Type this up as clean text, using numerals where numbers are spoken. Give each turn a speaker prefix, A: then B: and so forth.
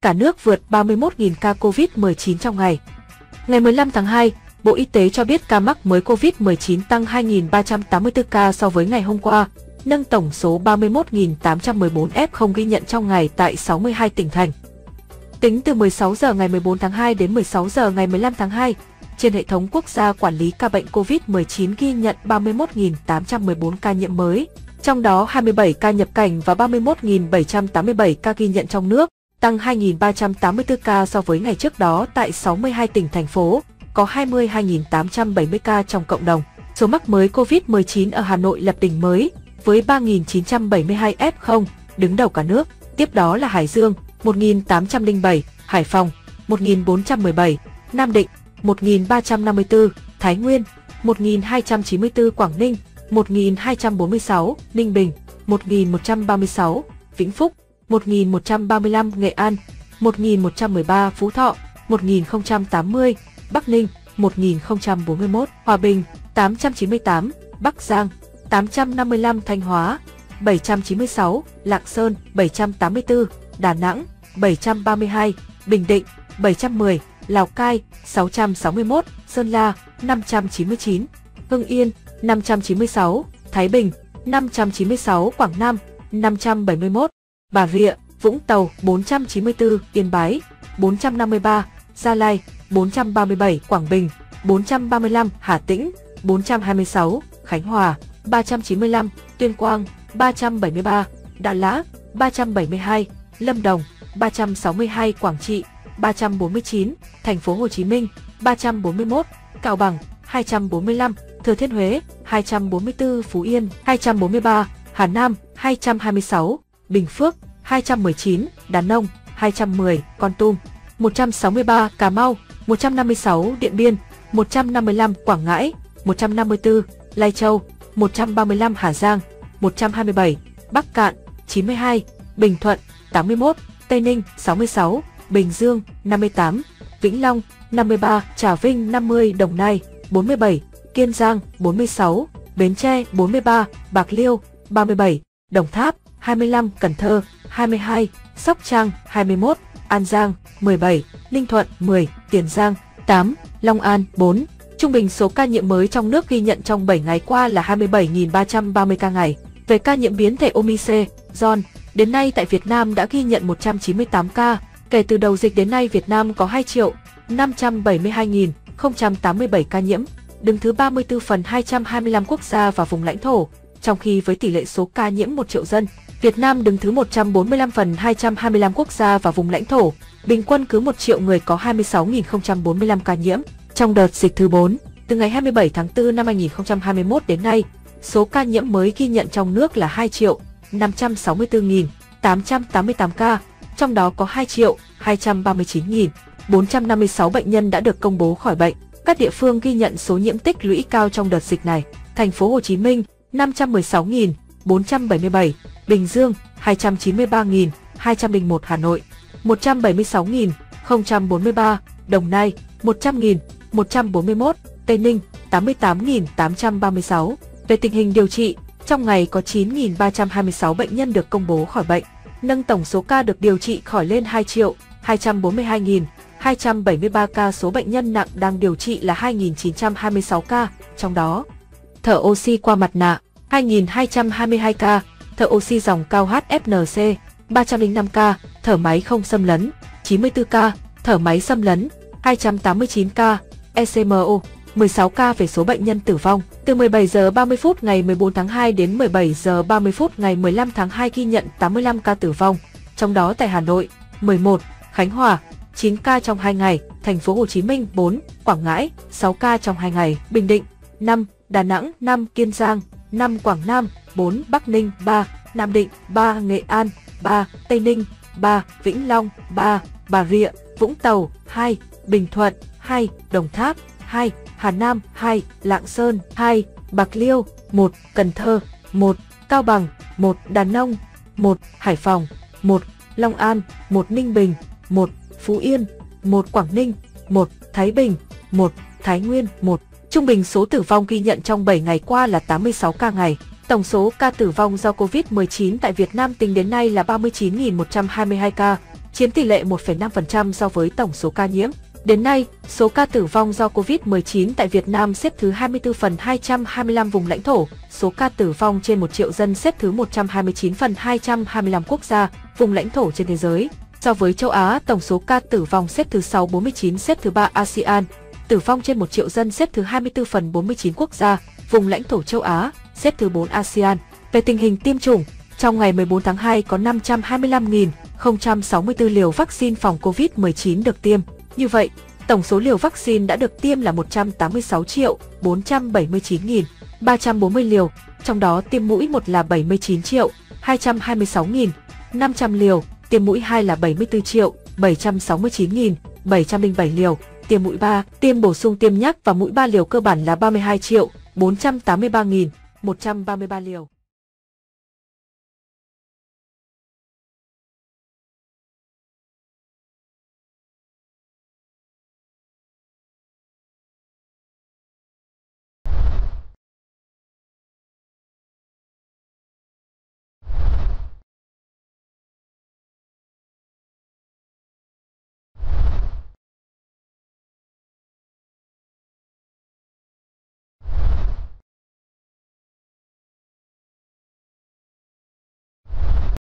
A: cả nước vượt 31.000 ca COVID-19 trong ngày. Ngày 15 tháng 2, Bộ Y tế cho biết ca mắc mới COVID-19 tăng 2.384 ca so với ngày hôm qua, nâng tổng số 31.814 F0 ghi nhận trong ngày tại 62 tỉnh thành. Tính từ 16 giờ ngày 14 tháng 2 đến 16 giờ ngày 15 tháng 2, trên hệ thống quốc gia quản lý ca bệnh COVID-19 ghi nhận 31.814 ca nhiễm mới, trong đó 27 ca nhập cảnh và 31.787 ca ghi nhận trong nước, tăng 2.384 ca so với ngày trước đó tại 62 tỉnh thành phố, có 22.870 ca trong cộng đồng. Số mắc mới COVID-19 ở Hà Nội lập đỉnh mới với 3.972 F0, đứng đầu cả nước. Tiếp đó là Hải Dương 1.807, Hải Phòng 1.417, Nam Định 1.354, Thái Nguyên 1.294, Quảng Ninh 1.246, Ninh Bình 1.136, Vĩnh Phúc 1.135, Nghệ An 1.113, Phú Thọ 1.080, Bắc Ninh 1.041, Hòa Bình 898, Bắc Giang 855, Thanh Hóa 796, Lạng Sơn 784, Đà Nẵng 732, Bình Định 710, Lào Cai 661, Sơn La 599, Hưng Yên 596, Thái Bình 596, Quảng Nam 571, Bà Rịa, Vũng Tàu 494, Yên Bái 453, Gia Lai 437, Quảng Bình 435, Hà Tĩnh 426, Khánh Hòa 395, Tuyên Quang 373, Đà Lạt 372, Lâm Đồng 362, Quảng Trị 349, Thành phố Hồ Chí Minh 341, Cao Bằng 245, Thừa Thiên Huế 244, Phú Yên 243, Hà Nam 226, Bình Phước 219, Đắk Nông 210, Kon Tum 163, Cà Mau 156, Điện Biên 155, Quảng Ngãi 154, Lai Châu 135, Hà Giang 127, Bắc Cạn 92, Bình Thuận 81, Tây Ninh 66, Bình Dương 58, Vĩnh Long 53, Trà Vinh 50, Đồng Nai 47, Kiên Giang 46, Bến Tre 43, Bạc Liêu 37, Đồng Tháp 25, Cần Thơ 22, Sóc Trăng 21, An Giang 17, Ninh Thuận 10, Tiền Giang 8, Long An 4. Trung bình số ca nhiễm mới trong nước ghi nhận trong 7 ngày qua là 27.330 ca ngày. Về ca nhiễm biến thể Omicron, đến nay tại Việt Nam đã ghi nhận 198 ca. Kể từ đầu dịch đến nay, Việt Nam có 2.572.087 ca nhiễm, đứng thứ 34 phần 225 quốc gia và vùng lãnh thổ, trong khi với tỷ lệ số ca nhiễm 1 triệu dân, Việt Nam đứng thứ 145 phần 225 quốc gia và vùng lãnh thổ, bình quân cứ 1 triệu người có 26.045 ca nhiễm. Trong đợt dịch thứ 4, từ ngày 27 tháng 4 năm 2021 đến nay, số ca nhiễm mới ghi nhận trong nước là 2.564.888 ca, trong đó có 2.239.456 bệnh nhân đã được công bố khỏi bệnh. Các địa phương ghi nhận số nhiễm tích lũy cao trong đợt dịch này: Thành phố Hồ Chí Minh 516.477, Bình Dương 293.201, Hà Nội 176.043, Đồng Nai 100.141, Tây Ninh 88.836. Về tình hình điều trị, trong ngày có 9.326 bệnh nhân được công bố khỏi bệnh, nâng tổng số ca được điều trị khỏi lên 2.242.273 ca. Số bệnh nhân nặng đang điều trị là 2.926 ca, trong đó thở oxy qua mặt nạ 2.222 ca, thở oxy dòng cao HFNC 305 ca, thở máy không xâm lấn 94 ca, thở máy xâm lấn 289 ca, ECMO 16 ca. Về số bệnh nhân tử vong, từ 17 giờ 30 phút ngày 14 tháng 2 đến 17 giờ 30 phút ngày 15 tháng 2 ghi nhận 85 ca tử vong, trong đó tại Hà Nội 11, Khánh Hòa 9 ca trong 2 ngày, Thành phố Hồ Chí Minh 4, Quảng Ngãi 6 ca trong 2 ngày, Bình Định 5, Đà Nẵng 5, Kiên Giang 5, Quảng Nam 4, Bắc Ninh 3, Nam Định 3, Nghệ An 3, Tây Ninh 3, Vĩnh Long 3, Bà Rịa, Vũng Tàu 2, Bình Thuận 2, Đồng Tháp 2, Hà Nam 2, Lạng Sơn 2, Bạc Liêu 1, Cần Thơ 1, Cao Bằng 1, Đắk Nông 1, Hải Phòng 1, Long An 1, Ninh Bình 1, Phú Yên 1, Quảng Ninh 1, Thái Bình 1, Thái Nguyên 1. Trung bình số tử vong ghi nhận trong 7 ngày qua là 86 ca ngày. Tổng số ca tử vong do Covid-19 tại Việt Nam tính đến nay là 39.122 ca, chiếm tỷ lệ 1,5% so với tổng số ca nhiễm. Đến nay, số ca tử vong do Covid-19 tại Việt Nam xếp thứ 24 phần 225 vùng lãnh thổ, số ca tử vong trên 1 triệu dân xếp thứ 129 phần 225 quốc gia, vùng lãnh thổ trên thế giới. So với châu Á, tổng số ca tử vong xếp thứ 649, xếp thứ 3 ASEAN, tử vong trên 1 triệu dân xếp thứ 24 phần 49 quốc gia, vùng lãnh thổ châu Á, xếp thứ 4 ASEAN. Về tình hình tiêm chủng, trong ngày 14 tháng 2 có 525.064 liều vaccine phòng Covid-19 được tiêm. Như vậy, tổng số liều vaccine đã được tiêm là 186.479.340 liều, trong đó tiêm mũi 1 là 79.226.500 liều, tiêm mũi 2 là 74.769.707 liều, tiêm mũi 3, tiêm bổ sung tiêm nhắc và mũi 3 liều cơ bản là 32.483.133 liều.